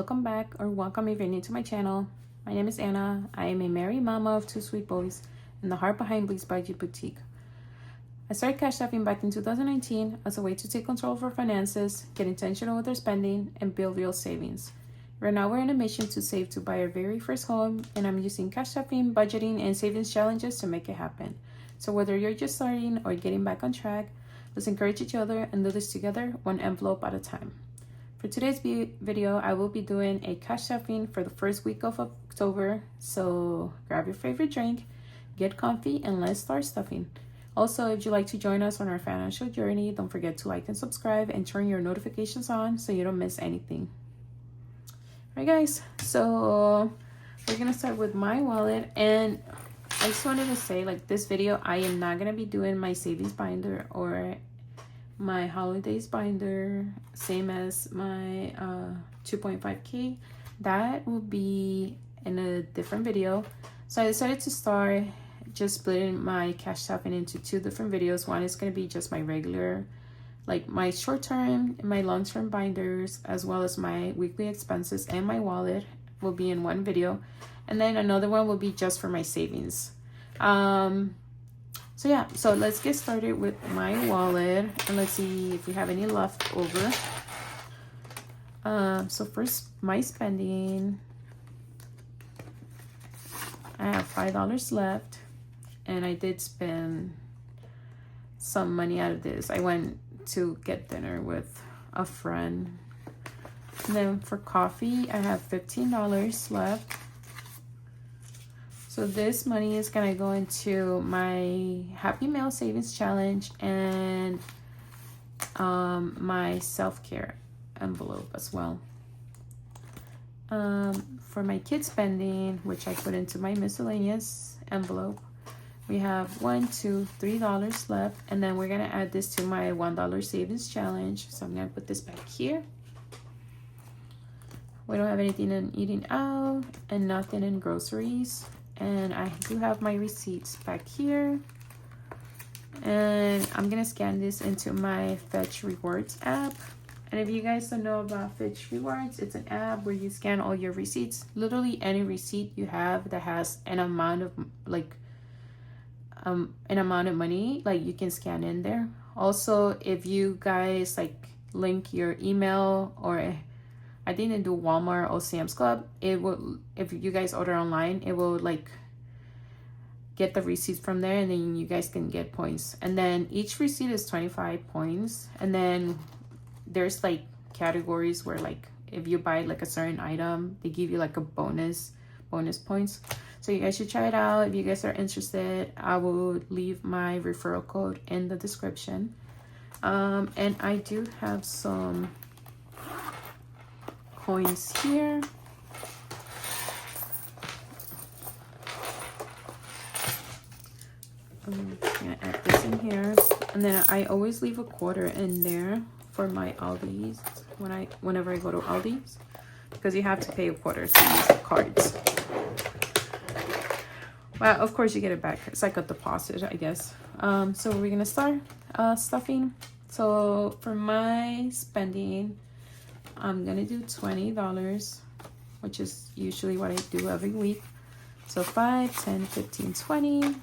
welcome back, or welcome if you're new to my channel. My name is Anna. I am a married mama of two sweet boys and the heart behind Bliss Budget Boutique. I started cash apping back in 2019 as a way to take control of our finances, get intentional with our spending, and build real savings. Right now we're on a mission to save to buy our very first home, and I'm using cash apping, budgeting, and savings challenges to make it happen. So whether you're just starting or getting back on track, let's encourage each other and do this together, one envelope at a time. For today's video, I will be doing a cash apping for the first week of October. So grab your favorite drink, get comfy, and let's start stuffing. Also, if you'd like to join us on our financial journey, don't forget to like and subscribe and turn your notifications on so you don't miss anything. All right, guys, so we're gonna start with my wallet. And I just wanted to say, like, this video, I am not gonna be doing my savings binder or my holidays binder, same as my 2.5k. That will be in a different video. So I decided to start just splitting my cash tapping into two different videos. One is going to be just my regular, like my short-term and my long-term binders, as well as my weekly expenses, and my wallet will be in one video, and then another one will be just for my savings. So yeah, so let's get started with my wallet, and let's see if we have any left over. So first, my spending, I have $5 left, and I did spend some money out of this. I went to get dinner with a friend. And then for coffee, I have $15 left. So this money is gonna go into my Happy Meal Savings Challenge and my self-care envelope as well. For my kids spending, which I put into my miscellaneous envelope, we have $3 left, and then we're gonna add this to my $1 savings challenge. So I'm gonna put this back here. We don't have anything in eating out and nothing in groceries. And I do have my receipts back here, and I'm gonna scan this into my Fetch Rewards app. And if you guys don't know about Fetch Rewards, it's an app where you scan all your receipts. Literally any receipt you have that has an amount of money, like, you can scan in there. Also, if you guys like link your email, or I didn't do Walmart or Sam's Club, it will, if you guys order online, it will like get the receipts from there, and then you guys can get points. And then each receipt is 25 points. And then there's like categories where, like, if you buy like a certain item, they give you like a bonus points. So you guys should try it out. If you guys are interested, I will leave my referral code in the description. And I do have some coins here. I'm gonna add this in here, and then I always leave a quarter in there for my Aldi's whenever I go to Aldi's, because you have to pay a quarter to use the cards. Well, of course you get it back. It's like a deposit, I guess. So we're gonna start stuffing. So for my spending, I'm gonna do $20, which is usually what I do every week. So 5, 10, 15, 20.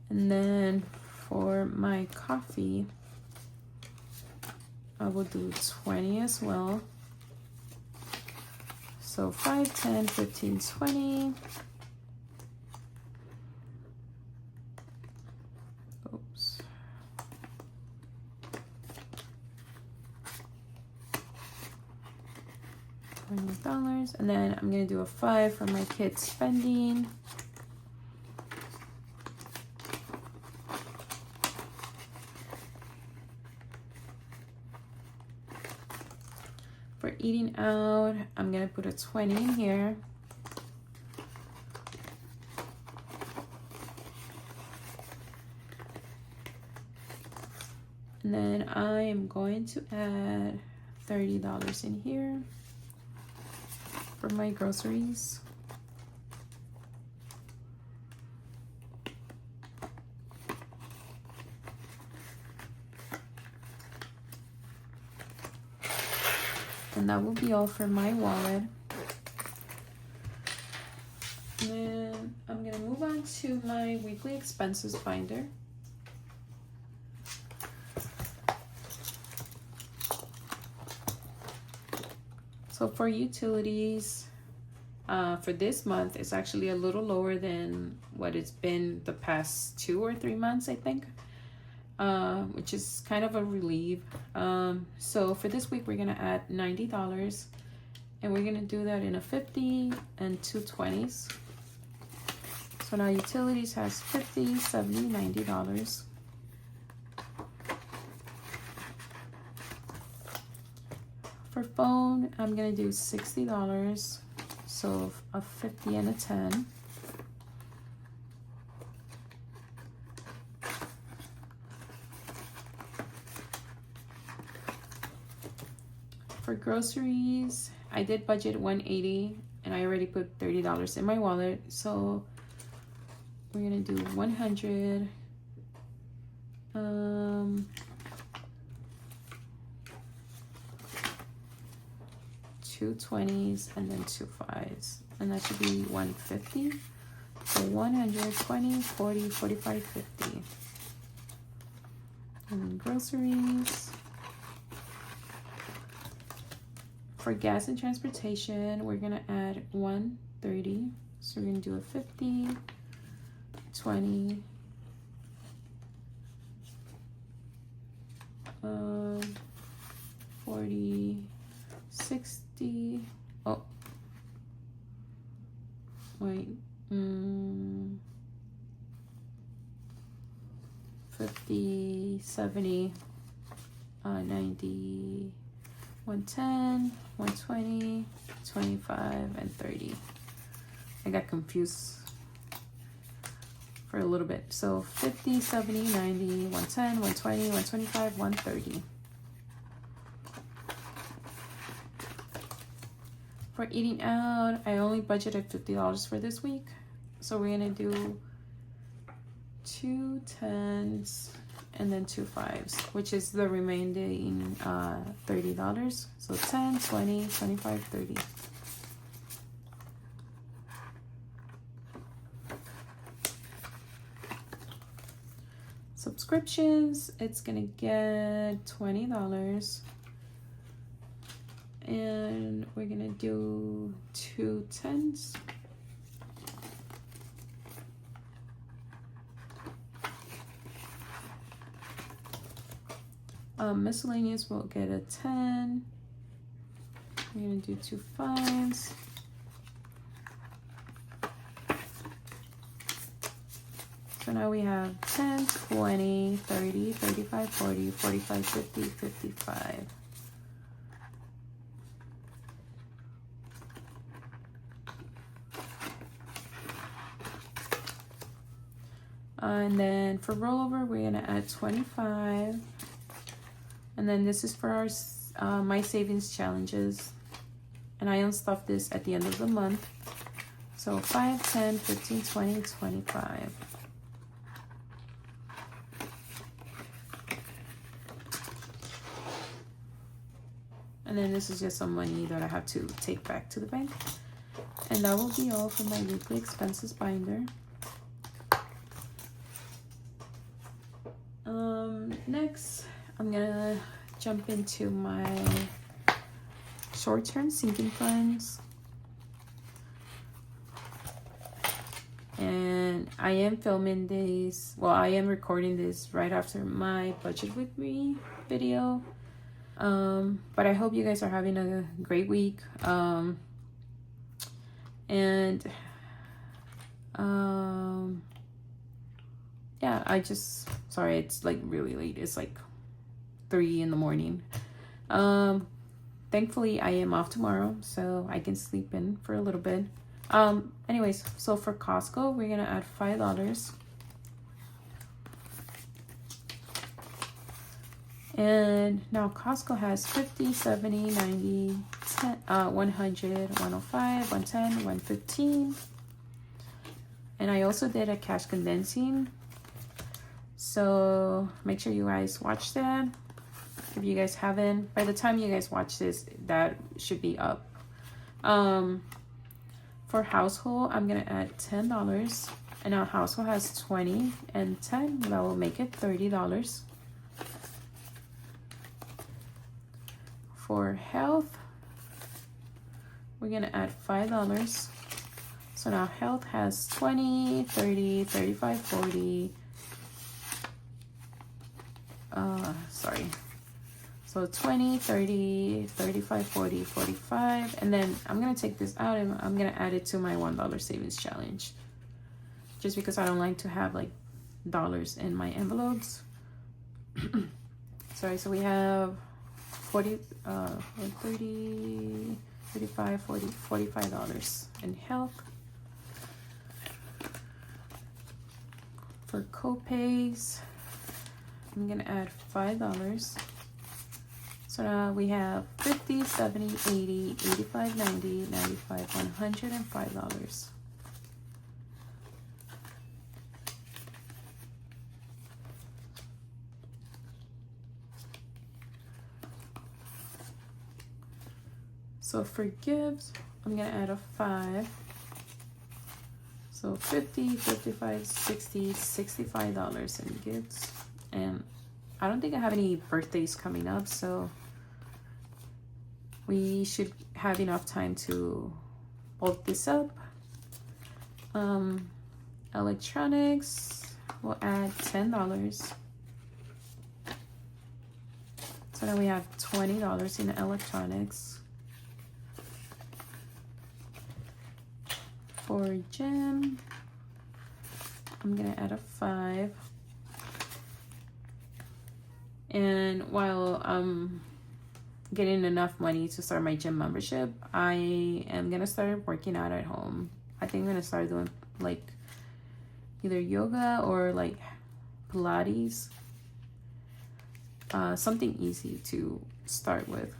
And then for my coffee, I will do 20 as well. So 5, 10, 15, 20. Oops. $20. And then I'm gonna do a 5 for my kids spending. For eating out, I'm gonna put a 20 in here. And then I am going to add $30 in here for my groceries. And that will be all for my wallet. And then I'm gonna move on to my weekly expenses binder. So for utilities, for this month, it's actually a little lower than what it's been the past 2 or 3 months, I think, which is kind of a relief. So for this week, we're gonna add $90, and we're gonna do that in a 50 and 2 20s. So now utilities has $50, $70, $90. For phone, I'm gonna do $60, so a 50 and a 10. For groceries, I did budget $180, and I already put $30 in my wallet, so we're gonna do 100. 2 20s and then 2 5s, and that should be 150. So 120, 40, 45, 50. And then groceries. For gas and transportation, we're gonna add 130. So we're gonna do a 50, 20, 40, 60. Oh, wait. 50, 70, 90, 110, 120, 25, and 30. I got confused for a little bit. So 50, 70, 90, 110, 120, 125, 130. For eating out, I only budgeted $50 for this week. So we're gonna do 2 10s and then 2 5s, which is the remaining $30. So 10, 20, 25, 30. Subscriptions, it's gonna get $20. And we're gonna do 2 10s. Miscellaneous will get a 10. We're gonna do 2 5s. So now we have 10, 20, 30, 35, 40, 45, 50, 55. And then for rollover, we're gonna add 25. And then this is for our My Savings Challenges. And I unstuffed this at the end of the month. So 5, 10, 15, 20, 25. And then this is just some money that I have to take back to the bank. And that will be all for my weekly expenses binder. Next, I'm gonna jump into my short-term sinking funds. And I am filming this, well, I am recording this right after my Budget With Me video. But I hope you guys are having a great week. Yeah, sorry, it's like really late. It's like 3 in the morning. Thankfully I am off tomorrow, so I can sleep in for a little bit. Anyways, so for Costco, we're gonna add $5. And now Costco has 50, 70, 90, 10, 100, 105, 110, 115. And I also did a cash condensing. So make sure you guys watch that. If you guys haven't, by the time you guys watch this, that should be up. For household, I'm gonna add $10, and our household has 20 and 10. That will make it $30. For health, we're gonna add $5. So now health has 20, 30, 35, 40. Sorry. So 20, 30, 35, 40, 45. And then I'm going to take this out and I'm going to add it to my $1 savings challenge. Just because I don't like to have like dollars in my envelopes. Sorry, so we have 40, 30, 35, 40, $45 in health. For copays, I'm going to add $5. So now we have 50, 70, 80, 85, 90, 95, $105. So for gifts, I'm gonna add a 5. So 50, 55, 60, $65 in gifts. And I don't think I have any birthdays coming up, so we should have enough time to bulk this up. Electronics, we'll add $10. So now we have $20 in electronics. For gym, I'm gonna add a 5. And while I'm getting enough money to start my gym membership, I am gonna start working out at home. I think I'm gonna start doing like either yoga or like Pilates. Something easy to start with.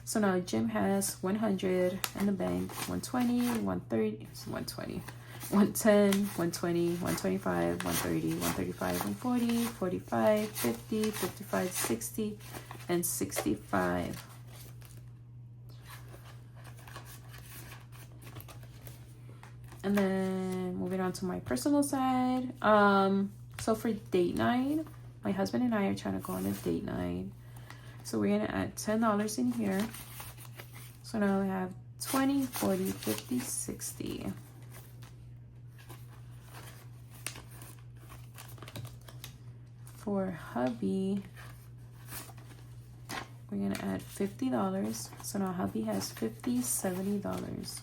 So now gym has 100 in the bank, 120, 130, 120, 110, 120, 125, 130, 135, 140, 45, 50, 55, 60, and 65. And then moving on to my personal side. So for date night, my husband and I are trying to go on a date night. So we're gonna add $10 in here. So now we have 20, 40, 50, 60. For hubby, we're gonna add $50. So now hubby has $50, $70.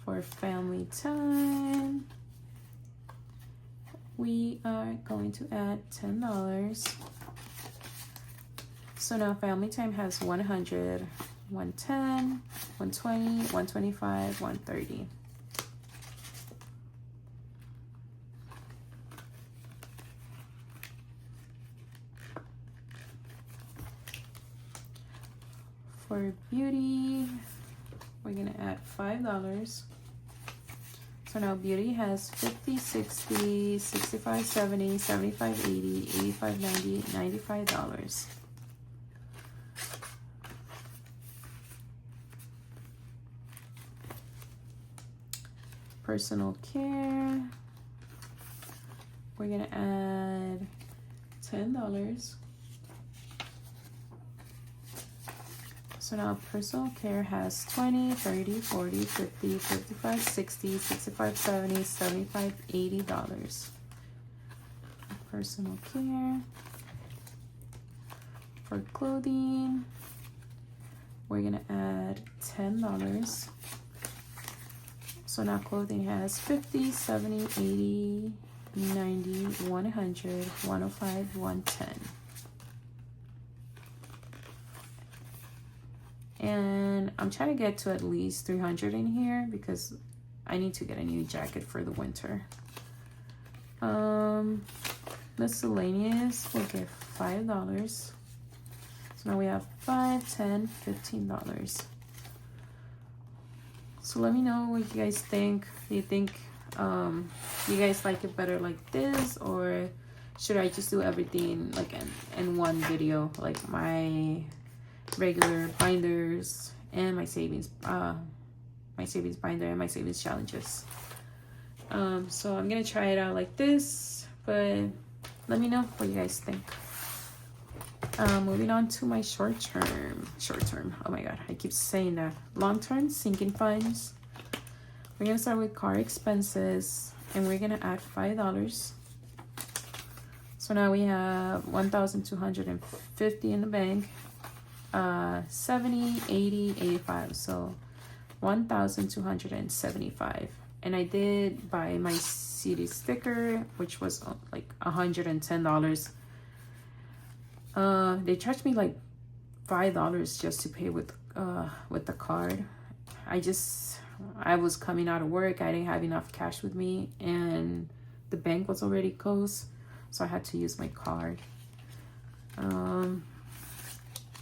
For family time, we are going to add $10. So now family time has 100, 110, 120, 125, 130. For beauty, we're gonna add $5. So now beauty has 50, 60, 65, 70, 75, 80, 85, 90, $95. Personal care, we're gonna add $10. So now personal care has 20, 30, 40, 50, 55, 60, 65, 70, 75, $80. Personal care. For clothing, we're gonna add $10. So now clothing has 50, 70, 80, 90, 100, 105, 110. And I'm trying to get to at least 300 in here because I need to get a new jacket for the winter. Miscellaneous, we'll get $5. So now we have $5, $10, $15. So let me know what you guys think. Do you think You guys like it better like this, or should I just do everything like in one video, like my regular binders and my savings binder and my savings challenges? So I'm gonna try it out like this, but let me know what you guys think. Moving on to my short term, oh my god, I keep saying that, long-term sinking funds. We're gonna start with car expenses, and we're gonna add $5. So now we have 1,250 in the bank, 70, 80, 85, so 1,275. And I did buy my CD sticker, which was like $110. They charged me like $5 just to pay with the card. I was coming out of work, I didn't have enough cash with me, and the bank was already closed, so I had to use my card.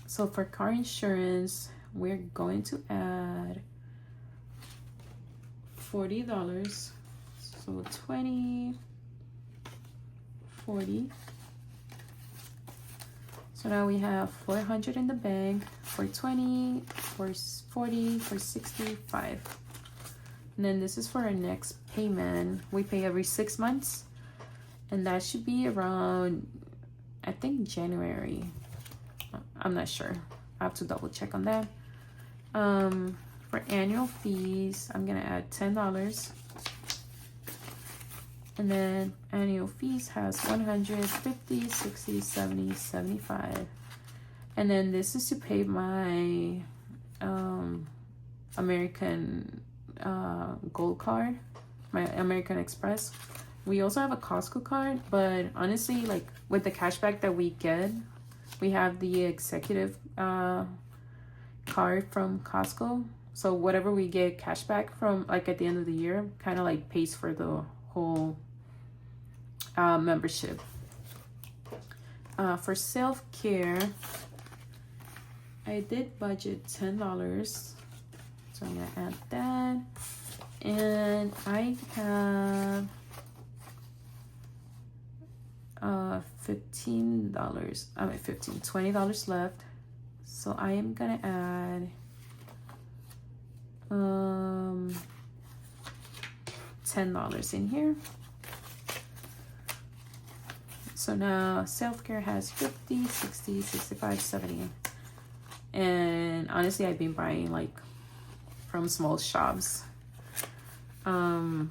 So for car insurance, we're going to add $40. So 20, 40. So now we have 400 in the bank, for 20, for 40, for 65. And then this is for our next payment. We pay every 6 months, and that should be around, I think, January. I'm not sure. I have to double check on that. For annual fees, I'm gonna add $10. And then annual fees has 150, 60, 70, 75. And then this is to pay my American Gold card, my American Express. We also have a Costco card, but honestly, like with the cashback that we get, we have the executive card from Costco. So whatever we get cashback from, like at the end of the year, kind of like pays for the whole membership. For self-care, I did budget $10, so I'm gonna add that, and I have $20 left, so I am gonna add $10 in here. So now self-care has 50, 60, 65, 70. And honestly, I've been buying like from small shops. I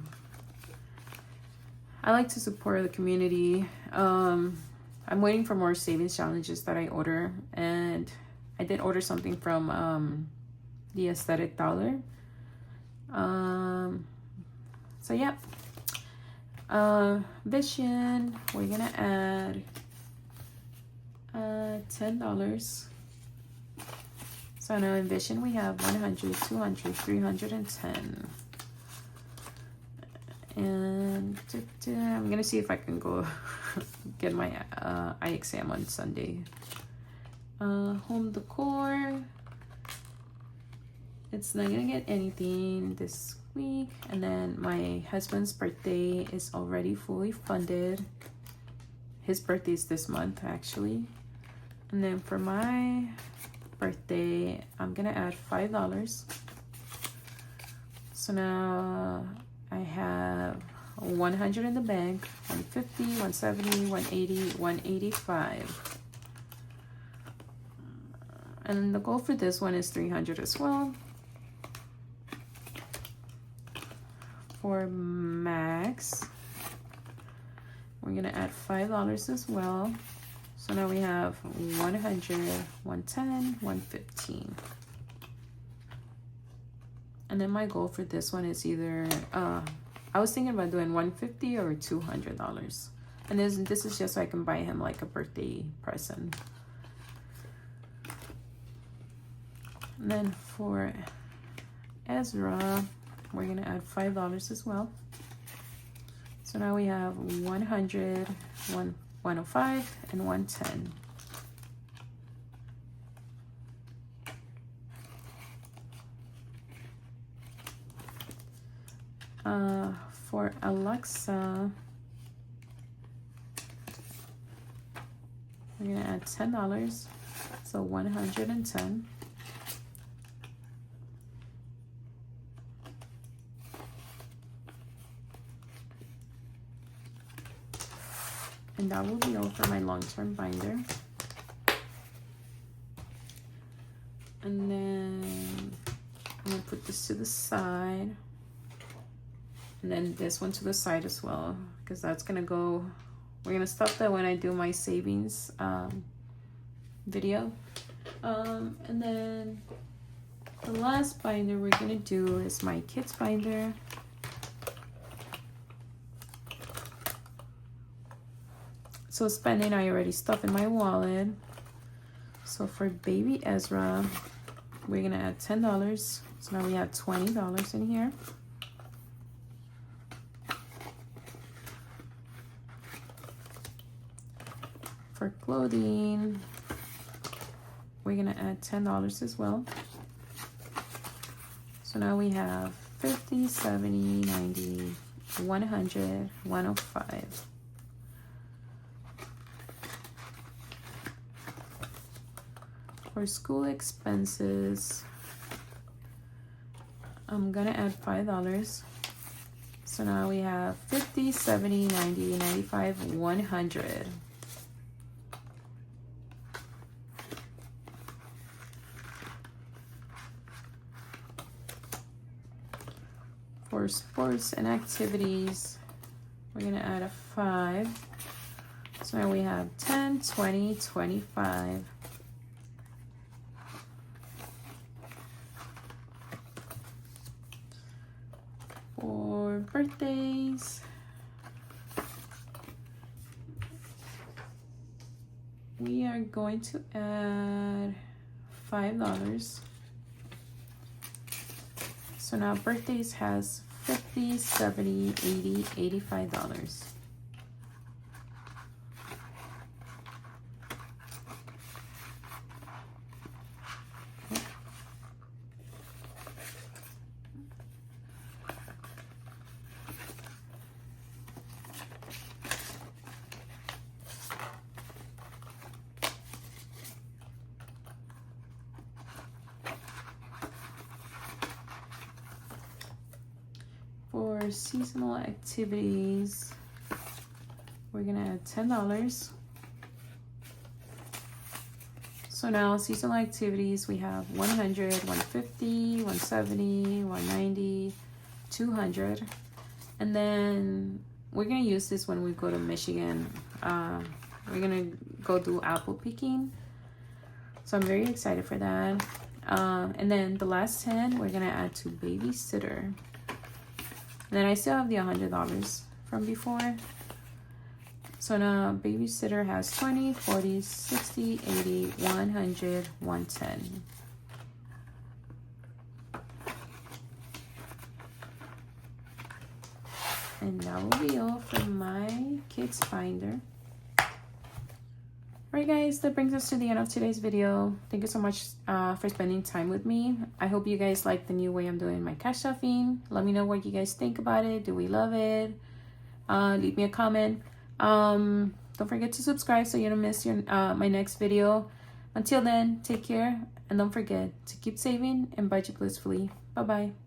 like to support the community. I'm waiting for more savings challenges that I order, and I did order something from the Aesthetic Dollar. So yeah. Vision, we're gonna add $10. So now in Vision we have 100, 200, 310. And I'm gonna see if I can go get my eye exam on Sunday. Home decor, it's not gonna get anything this week. And then my husband's birthday is already fully funded. His birthday is this month actually. And then for my birthday, I'm gonna add $5. So now I have 100 in the bank, 150, 170, 180, 185. And the goal for this one is 300 as well. For Max, we're gonna add $5 as well. So now we have 100, 110, 115. And then my goal for this one is either, I was thinking about doing $150 or $200. And this is just so I can buy him like a birthday present. And then for Ezra, we're gonna add $5 as well. So now we have 100, 105, and 110. For Alexa, we're gonna add $10, so 110. And that will be all for my long-term binder. And then I'm gonna put this to the side. And then this one to the side as well, because that's gonna go, we're gonna stop that when I do my savings video. And then the last binder we're gonna do is my kids binder. So spending, I already stuffed in my wallet. So for baby Ezra, we're gonna add $10. So now we have $20 in here. For clothing, we're gonna add $10 as well. So now we have 50, 70, 90, 100, 105. For school expenses, I'm gonna add $5. So now we have 50, 70, 90, 95, 100. For sports and activities, we're gonna add a 5. So now we have 10, 20, 25. For birthdays, we are going to add $5. So now birthdays has 50, 70, 80, $85. For seasonal activities, we're gonna add $10. So now seasonal activities, we have 100, 150, 170, 190, 200. And then we're gonna use this when we go to Michigan. We're gonna go do apple picking. So I'm very excited for that. And then the last 10, we're gonna add to babysitter. And then I still have the $100 from before. So now babysitter has 20, 40, 60, 80, 100, 110. And that will be all for my kids binder. Alright guys, that brings us to the end of today's video. Thank you so much for spending time with me. I hope you guys like the new way I'm doing my cash stuffing. Let me know what you guys think about it. Do we love it? Leave me a comment. Don't forget to subscribe so you don't miss my next video. Until then, take care and don't forget to keep saving and budget blissfully. Bye bye.